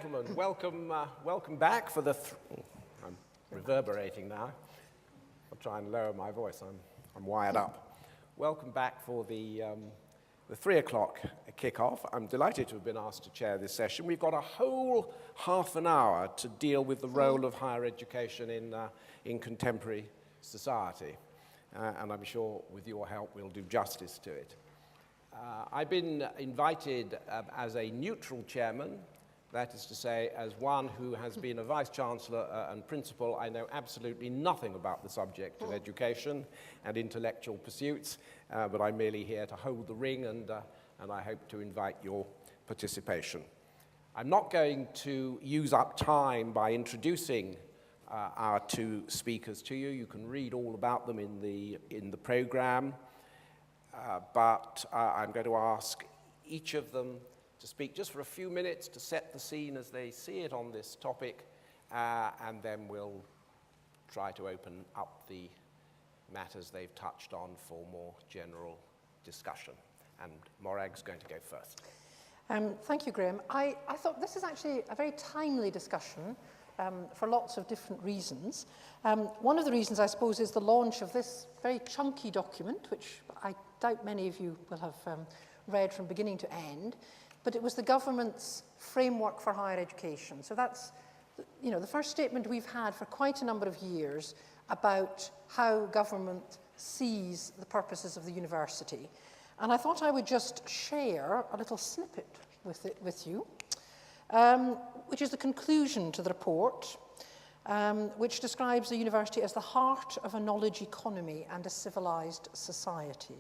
gentlemen, welcome back for the... I'm reverberating now. I'll try and lower my voice. I'm wired up. Welcome back for the 3 o'clock kickoff. I'm delighted to have been asked to chair this session. We've got a whole half an hour to deal with the role of higher education in contemporary society. And I'm sure with your help we'll do justice to it. I've been invited as a neutral chairman, that is to say, as one who has been a vice-chancellor and principal. I know absolutely nothing about the subject of education and intellectual pursuits, but I'm merely here to hold the ring, and I hope to invite your participation. I'm not going to use up time by introducing our two speakers to you. You can read all about them in the program. But I'm going to ask each of them to speak just for a few minutes to set the scene as they see it on this topic, and then we'll try to open up the matters they've touched on for more general discussion. And Morag's going to go first. Thank you, Graham. I thought this is actually a very timely discussion for lots of different reasons. One of the reasons, I suppose, is the launch of this very chunky document, which I doubt many of you will have read from beginning to end, but it was the government's framework for higher education. So that's, the first statement we've had for quite a number of years about how government sees the purposes of the university. And I thought I would just share a little snippet with you, which is the conclusion to the report, which describes the university as the heart of a knowledge economy and a civilized society,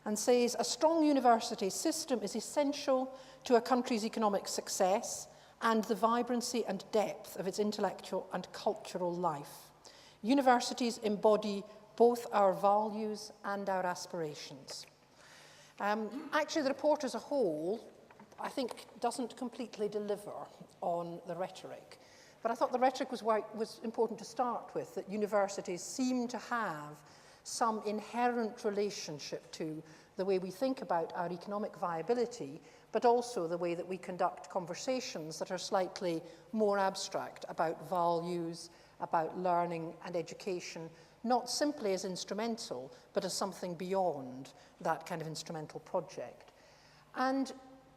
and says a strong university system is essential to a country's economic success and the vibrancy and depth of its intellectual and cultural life. Universities embody both our values and our aspirations. Actually, the report as a whole, I think, doesn't completely deliver on the rhetoric. But I thought the rhetoric was important to start with, that universities seem to have some inherent relationship to the way we think about our economic viability, but also the way that we conduct conversations that are slightly more abstract about values, about learning and education, not simply as instrumental, but as something beyond that kind of instrumental project. And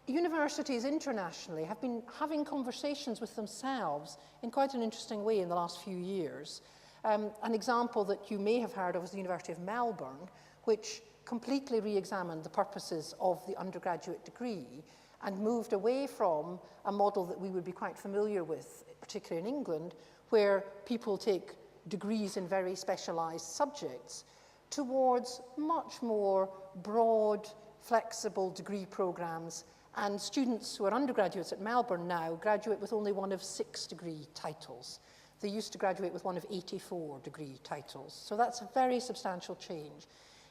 universities internationally have been having conversations with themselves in quite an interesting way in the last few years. An example that you may have heard of is the University of Melbourne, which completely re-examined the purposes of the undergraduate degree and moved away from a model that we would be quite familiar with, particularly in England, where people take degrees in very specialized subjects, towards much more broad, flexible degree programs. And students who are undergraduates at Melbourne now graduate with only one of 6 degree titles. They used to graduate with one of 84 degree titles. So that's a very substantial change.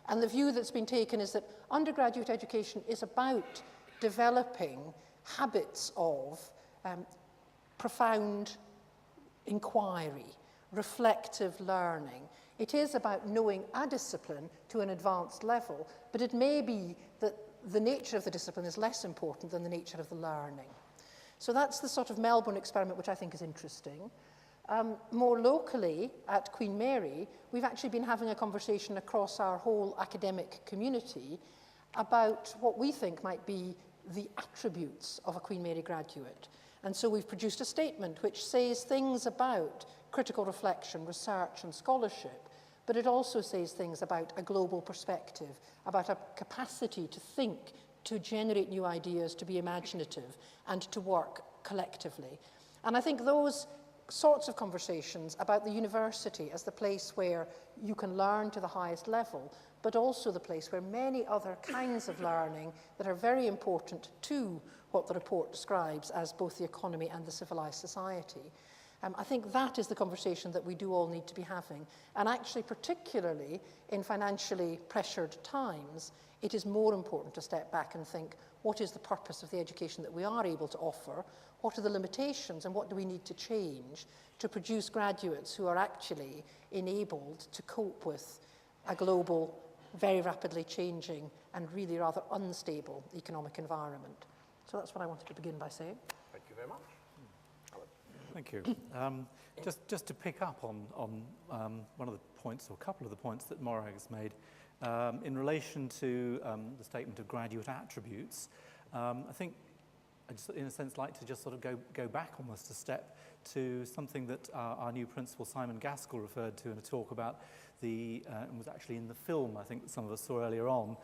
And the view that's been taken is that undergraduate education is about developing habits of profound inquiry, reflective learning. It is about knowing a discipline to an advanced level, but it may be that the nature of the discipline is less important than the nature of the learning. So that's the sort of Melbourne experiment, which I think is interesting. More locally, at Queen Mary, we've actually been having a conversation across our whole academic community about what we think might be the attributes of a Queen Mary graduate. And so we've produced a statement which says things about critical reflection, research, and scholarship, but it also says things about a global perspective, about a capacity to think, to generate new ideas, to be imaginative, and to work collectively. And I think those sorts of conversations about the university as the place where you can learn to the highest level, but also the place where many other kinds of learning that are very important to what the report describes as both the economy and the civilized society. I think that is the conversation that we do all need to be having. And actually, particularly in financially pressured times, it is more important to step back and think, what is the purpose of the education that we are able to offer? What are the limitations, and what do we need to change to produce graduates who are actually enabled to cope with a global, very rapidly changing and really rather unstable economic environment? So that's what I wanted to begin by saying. Thank you very much. Thank you. Just to pick up on one of the points, or a couple of the points that Morag has made, in relation to the statement of graduate attributes, I think I just, in a sense, like to just sort of go back almost a step to something that our new principal, Simon Gaskell, referred to in a talk about and was actually in the film, I think, that some of us saw earlier on,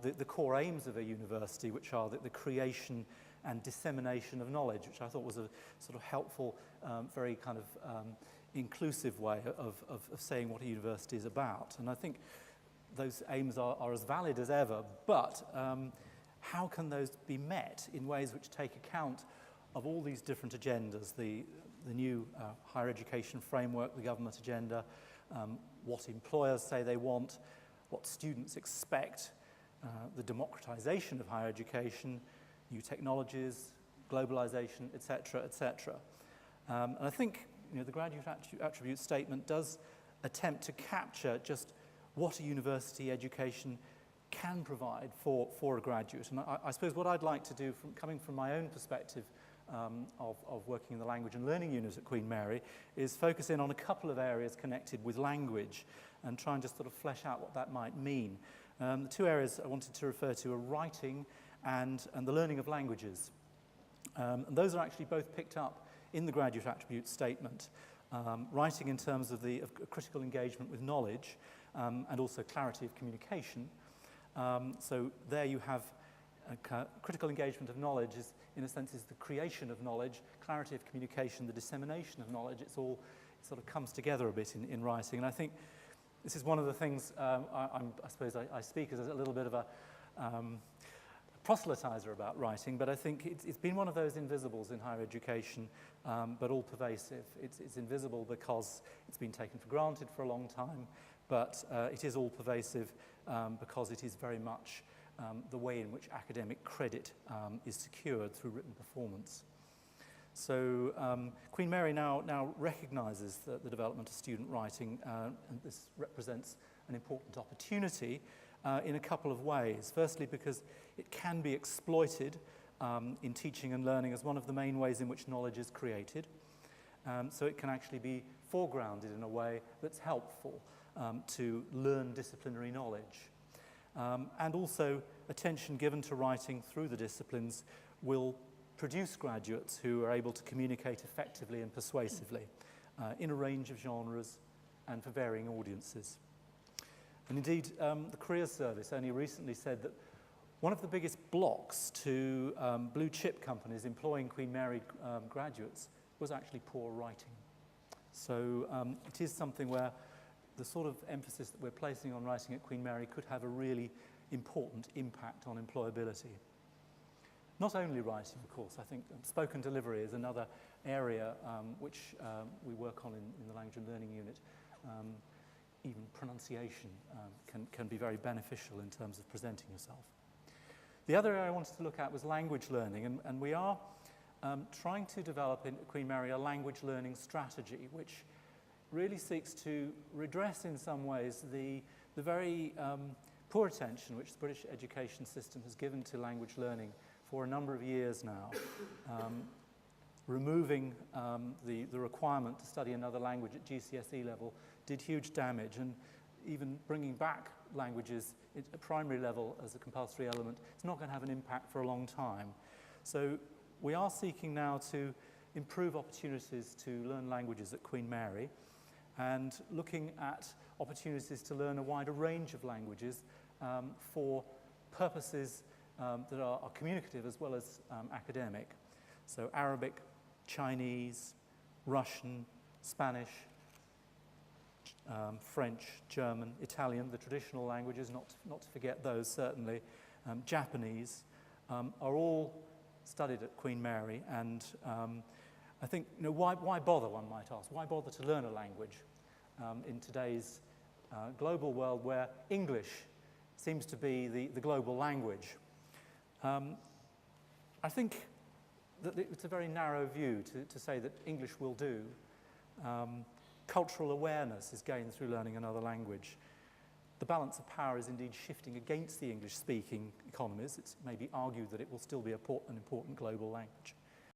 the core aims of a university, which are the creation and dissemination of knowledge, which I thought was a sort of helpful, very kind of inclusive way of saying what a university is about. And I think those aims are as valid as ever, but how can those be met in ways which take account of all these different agendas, the new higher education framework, the government agenda, what employers say they want, what students expect, the democratization of higher education, new technologies, globalization, etc., etc. And I think the graduate attribute statement does attempt to capture just what a university education can provide for a graduate. And I suppose what I'd like to do, coming from my own perspective of working in the language and learning unit at Queen Mary, is focus in on a couple of areas connected with language and try and just sort of flesh out what that might mean. The two areas I wanted to refer to are writing and the learning of languages. And those are actually both picked up in the graduate attribute statement. Writing in terms of critical engagement with knowledge and also clarity of communication. So there you have critical engagement of knowledge is, in a sense, is the creation of knowledge, clarity of communication, the dissemination of knowledge. It sort of comes together a bit in writing. And I think this is one of the things, I suppose I speak as a little bit of a proselytizer about writing, but I think it's been one of those invisibles in higher education, but all pervasive. It's invisible because it's been taken for granted for a long time, but it is all pervasive because it is very much the way in which academic credit is secured through written performance. So Queen Mary now recognises the development of student writing, and this represents an important opportunity in a couple of ways. Firstly, because it can be exploited in teaching and learning as one of the main ways in which knowledge is created. So it can actually be foregrounded in a way that's helpful to learn disciplinary knowledge. And also, attention given to writing through the disciplines will produce graduates who are able to communicate effectively and persuasively in a range of genres and for varying audiences. And indeed, the Careers Service only recently said that one of the biggest blocks to blue chip companies employing Queen Mary graduates was actually poor writing. So it is something where the sort of emphasis that we're placing on writing at Queen Mary could have a really important impact on employability. Not only writing, of course. I think spoken delivery is another area which we work on in the language and learning unit. Even pronunciation can be very beneficial in terms of presenting yourself. The other area I wanted to look at was language learning, and we are trying to develop in Queen Mary a language learning strategy which really seeks to redress in some ways the very poor attention which the British education system has given to language learning for a number of years now. Removing the requirement to study another language at GCSE level did huge damage, and even bringing back languages at primary level as a compulsory element, it's not going to have an impact for a long time. So we are seeking now to improve opportunities to learn languages at Queen Mary and looking at opportunities to learn a wider range of languages for purposes that are communicative as well as academic. So Arabic, Chinese, Russian, Spanish, French, German, Italian, the traditional languages, not to forget those certainly, Japanese, are all studied at Queen Mary, and I think, why bother, one might ask? Why bother to learn a language in today's global world where English seems to be the global language? I think that it's a very narrow view to say that English will do. Cultural awareness is gained through learning another language. the balance of power is indeed shifting against the English-speaking economies. It's maybe argued that it will still be an important global language.